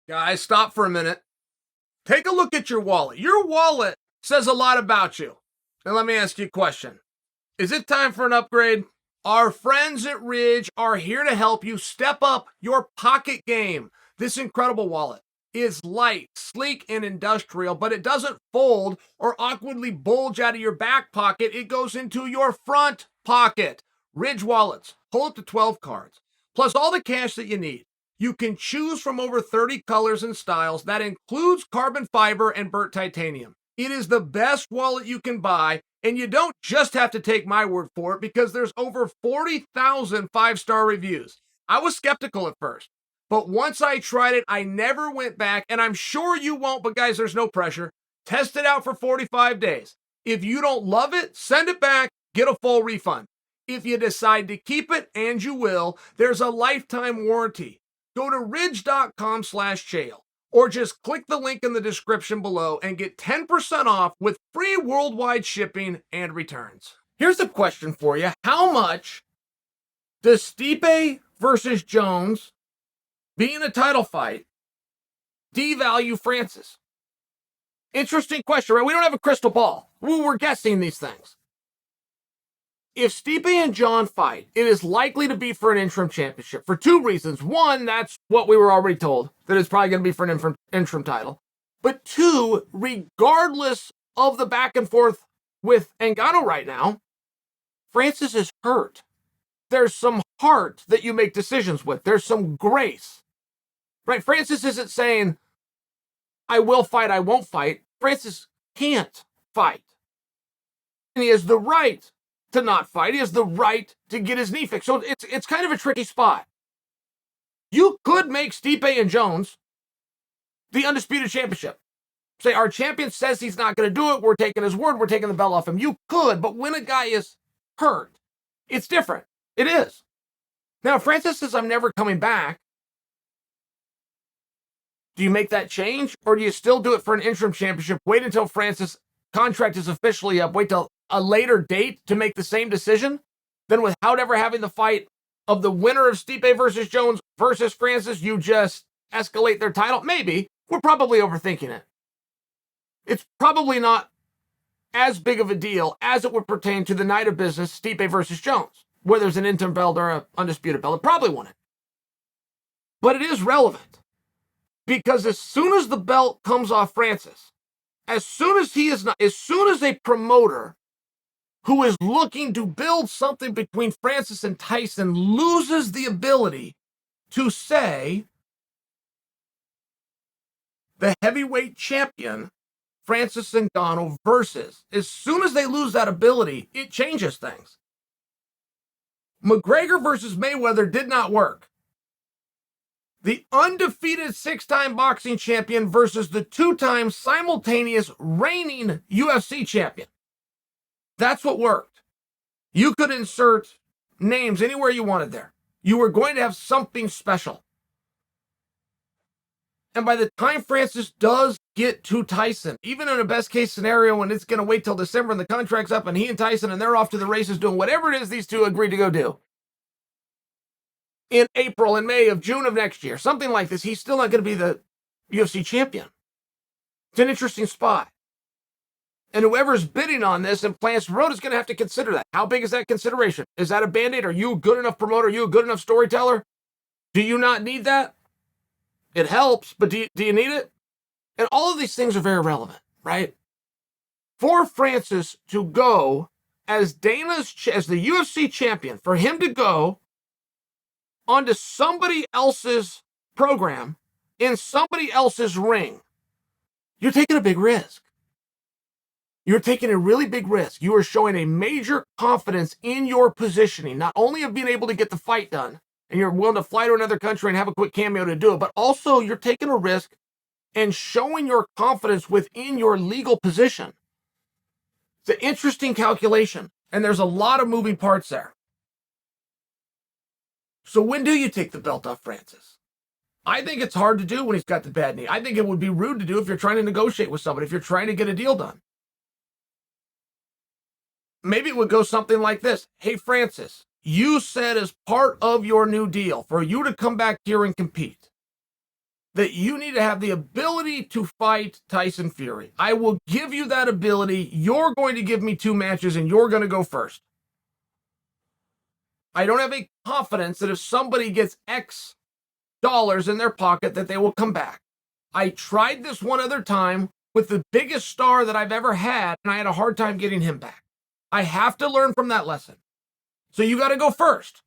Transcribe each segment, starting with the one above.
Guys, stop for a minute. Take a look at your wallet. Your wallet says a lot about you. And let me ask you a question. Is it time for an upgrade? Our friends at Ridge are here to help you step up your pocket game. This incredible wallet is light, sleek, and industrial, but it doesn't fold or awkwardly bulge out of your back pocket. It goes into your front pocket. Ridge wallets hold up to 12 cards, plus all the cash that you need. You can choose from over 30 colors and styles. That includes carbon fiber and burnt titanium. It is the best wallet you can buy, and you don't just have to take my word for it because there's over 40,000 five-star reviews. I was skeptical at first, but once I tried it, I never went back, and I'm sure you won't, but guys, there's no pressure. Test it out for 45 days. If you don't love it, send it back, get a full refund. If you decide to keep it, and you will, there's a lifetime warranty. Go to ridge.com/Chael or just click the link in the description below and get 10% off with free worldwide shipping and returns. Here's a question for you. How much does Stipe versus Jones being a title fight devalue Francis? Interesting question, right? We don't have a crystal ball. We're guessing these things. If Stipe and Jon fight, it is likely to be for an interim championship for two reasons. One, that's what we were already told, that it's probably going to be for an interim title. But two, regardless of the back and forth with Ngannou right now, Francis is hurt. There's some heart that you make decisions with. There's some grace, right? Francis isn't saying, I will fight, I won't fight. Francis can't fight. And he has the right to not fight. He has the right to get his knee fixed. So it's kind of a tricky spot. You could make Stipe and Jones the undisputed championship. Say, our champion says he's not going to do it. We're taking his word. We're taking the belt off him. You could, but when a guy is hurt, it's different. It is. Now, Francis says, I'm never coming back. Do you make that change? Or do you still do it for an interim championship? Wait until Francis' contract is officially up. Wait till a later date to make the same decision? Then without ever having the fight of the winner of Stipe versus Jones versus Francis, you just escalate their title? Maybe. We're probably overthinking it. It's probably not as big of a deal as it would pertain to the night of business, Stipe versus Jones, where there's an interim belt or an undisputed belt. It probably wouldn't. But it is relevant. Because as soon as the belt comes off Francis, as soon as a promoter who is looking to build something between Francis and Tyson loses the ability to say the heavyweight champion, Francis Ngannou versus, as soon as they lose that ability, it changes things. McGregor versus Mayweather did not work. The undefeated 6-time boxing champion versus the 2-time simultaneous reigning UFC champion. That's what worked. You could insert names anywhere you wanted there. You were going to have something special. And by the time Francis does get to Tyson, even in a best case scenario when it's going to wait till December and the contract's up and he and Tyson and they're off to the races doing whatever it is these two agreed to go do, in April and May of June of next year, something like this, he's still not going to be the UFC champion. It's an interesting spot. And whoever's bidding on this and plans the road is going to have to consider that. How big is that consideration? Is that a Band-Aid? Are you a good enough promoter? Are you a good enough storyteller? Do you not need that? It helps, but do you need it? And all of these things are very relevant, right? For Francis to go as the UFC champion, for him to go onto somebody else's program in somebody else's ring, you're taking a big risk. You're taking a really big risk. You are showing a major confidence in your positioning, not only of being able to get the fight done, and you're willing to fly to another country and have a quick cameo to do it, but also you're taking a risk and showing your confidence within your legal position. It's an interesting calculation, and there's a lot of moving parts there. So when do you take the belt off Francis? I think it's hard to do when he's got the bad knee. I think it would be rude to do if you're trying to negotiate with somebody, if you're trying to get a deal done. Maybe it would go something like this. Hey, Francis, you said as part of your new deal for you to come back here and compete, that you need to have the ability to fight Tyson Fury. I will give you that ability. You're going to give me 2 matches and you're going to go first. I don't have a confidence that if somebody gets X dollars in their pocket that they will come back. I tried this one other time with the biggest star that I've ever had, and I had a hard time getting him back. I have to learn from that lesson. So you got to go first.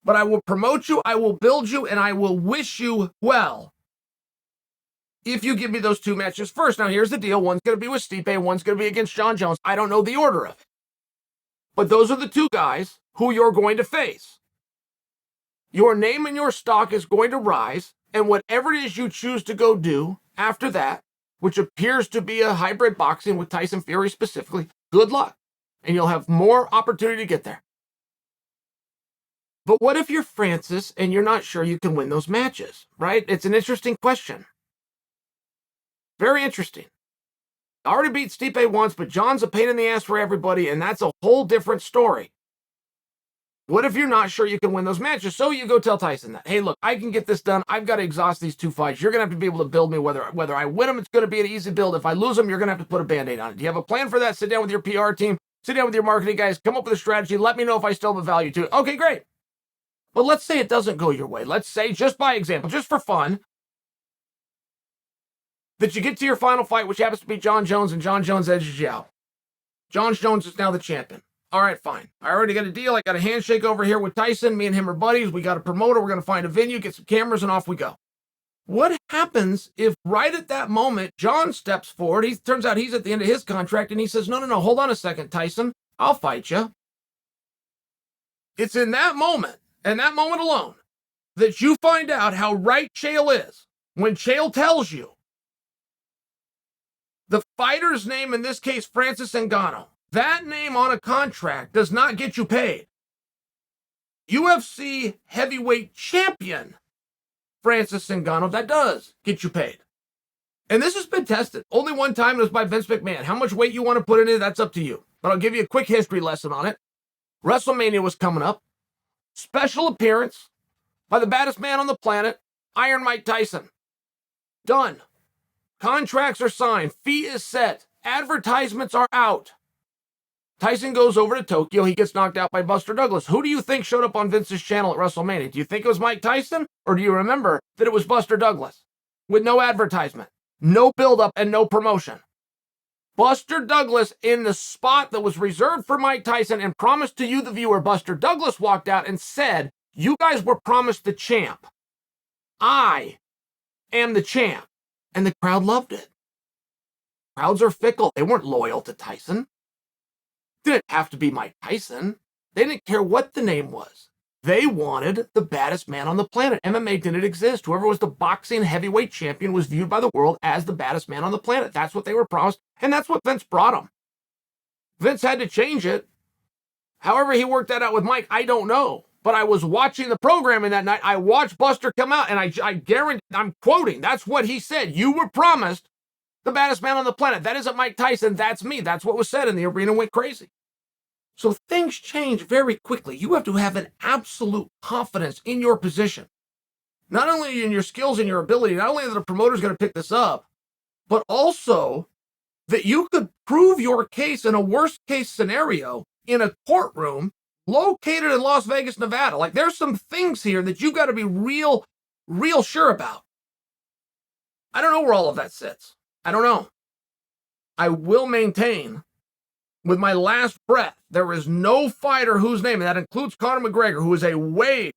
But I will promote you, I will build you, and I will wish you well if you give me those 2 matches first. Now, here's the deal. One's going to be with Stipe, and one's going to be against Jon Jones. I don't know the order of it. But those are the 2 guys who you're going to face. Your name and your stock is going to rise, and whatever it is you choose to go do after that, which appears to be a hybrid boxing with Tyson Fury specifically, good luck. And you'll have more opportunity to get there. But what if you're Francis and you're not sure you can win those matches, right? It's an interesting question. Very interesting. I already beat Stipe once, but John's a pain in the ass for everybody, and that's a whole different story. What if you're not sure you can win those matches? So you go tell Tyson that, hey, look, I can get this done. I've got to exhaust these 2 fights. You're going to have to be able to build me. Whether I win them, it's going to be an easy build. If I lose them, you're going to have to put a Band-Aid on it. Do you have a plan for that? Sit down with your PR team. Sit down with your marketing guys. Come up with a strategy. Let me know if I still have a value to it. Okay, great. But let's say it doesn't go your way. Let's say, just by example, just for fun, that you get to your final fight, which happens to be Jon Jones, and Jon Jones edges you out. Jon Jones is now the champion. All right, fine. I already got a deal. I got a handshake over here with Tyson. Me and him are buddies. We got a promoter. We're going to find a venue, get some cameras, and off we go. What happens if right at that moment, Jon steps forward? Turns out he's at the end of his contract, and he says, no, hold on a second, Tyson. I'll fight you. It's in that moment, and that moment alone, that you find out how right Chael is. When Chael tells you the fighter's name, in this case, Francis Ngannou, that name on a contract does not get you paid. UFC heavyweight champion Francis Ngannou, that does get you paid. And this has been tested. Only one time, it was by Vince McMahon. How much weight you want to put in it, that's up to you. But I'll give you a quick history lesson on it. WrestleMania was coming up. Special appearance by the baddest man on the planet, Iron Mike Tyson. Done. Contracts are signed. Fee is set. Advertisements are out. Tyson goes over to Tokyo. He gets knocked out by Buster Douglas. Who do you think showed up on Vince's channel at WrestleMania? Do you think it was Mike Tyson? Or do you remember that it was Buster Douglas? With no advertisement, no build-up, and no promotion. Buster Douglas, in the spot that was reserved for Mike Tyson and promised to you, the viewer, Buster Douglas walked out and said, you guys were promised the champ. I am the champ. And the crowd loved it. Crowds are fickle. They weren't loyal to Tyson. Didn't have to be Mike Tyson. They didn't care what the name was. They wanted the baddest man on the planet. MMA didn't exist. Whoever was the boxing heavyweight champion was viewed by the world as the baddest man on the planet. That's what they were promised, and that's what Vince brought them. Vince had to change it. However he worked that out with Mike, I don't know. But I was watching the programming that night. I watched Buster come out, and I guarantee, I'm quoting, that's what he said. You were promised the baddest man on the planet. That isn't Mike Tyson. That's me. That's what was said, and the arena went crazy. So things change very quickly. You have to have an absolute confidence in your position. Not only in your skills and your ability, not only that a promoter is going to pick this up, but also that you could prove your case in a worst case scenario in a courtroom located in Las Vegas, Nevada. Like, there's some things here that you've got to be real sure about. I don't know where all of that sits. I don't know. I will maintain with my last breath, there is no fighter whose name, and that includes Conor McGregor, who is a way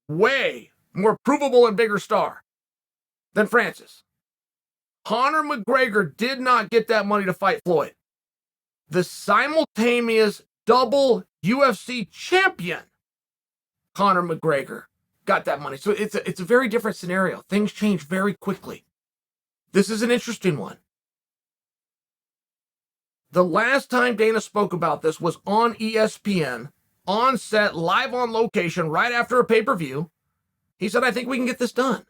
more provable and bigger star than Francis. Conor McGregor did not get that money to fight Floyd. The simultaneous double UFC champion, Conor McGregor, got that money. So it's a very different scenario. Things change very quickly. This is an interesting one. The last time Dana spoke about this was on ESPN, on set, live on location, right after a pay-per-view. He said, I think we can get this done.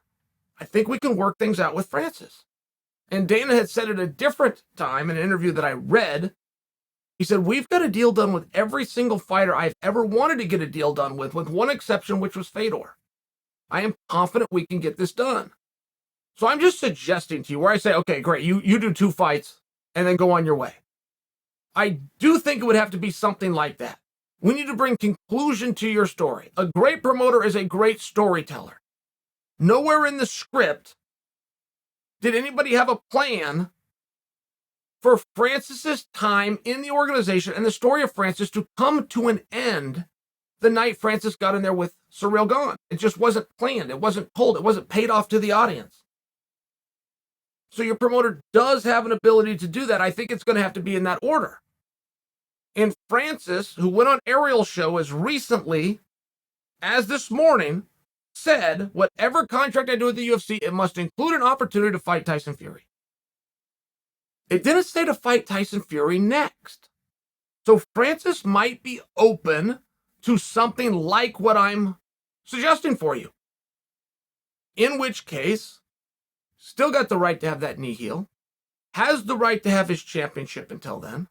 I think we can work things out with Francis. And Dana had said at a different time in an interview that I read, he said, we've got a deal done with every single fighter I've ever wanted to get a deal done with one exception, which was Fedor. I am confident we can get this done. So I'm just suggesting to you where I say, okay, great, you do 2 fights and then go on your way. I do think it would have to be something like that. We need to bring conclusion to your story. A great promoter is a great storyteller. Nowhere in the script did anybody have a plan for Francis's time in the organization and the story of Francis to come to an end the night Francis got in there with Ciryl Gane. It just wasn't planned. It wasn't told. It wasn't paid off to the audience. So your promoter does have an ability to do that. I think it's going to have to be in that order. And Francis, who went on Ariel's show as recently as this morning, said, whatever contract I do with the UFC, it must include an opportunity to fight Tyson Fury. It didn't say to fight Tyson Fury next. So Francis might be open to something like what I'm suggesting for you. In which case, still got the right to have that knee heal, has the right to have his championship until then.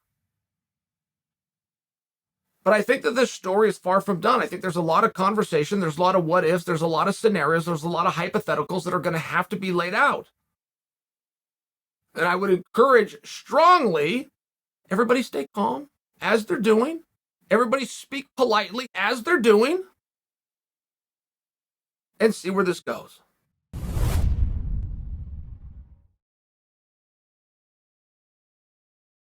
But I think that this story is far from done. I think there's a lot of conversation, there's a lot of what ifs, there's a lot of scenarios, there's a lot of hypotheticals that are going to have to be laid out. And I would encourage strongly, everybody stay calm as they're doing. Everybody speak politely as they're doing. And see where this goes.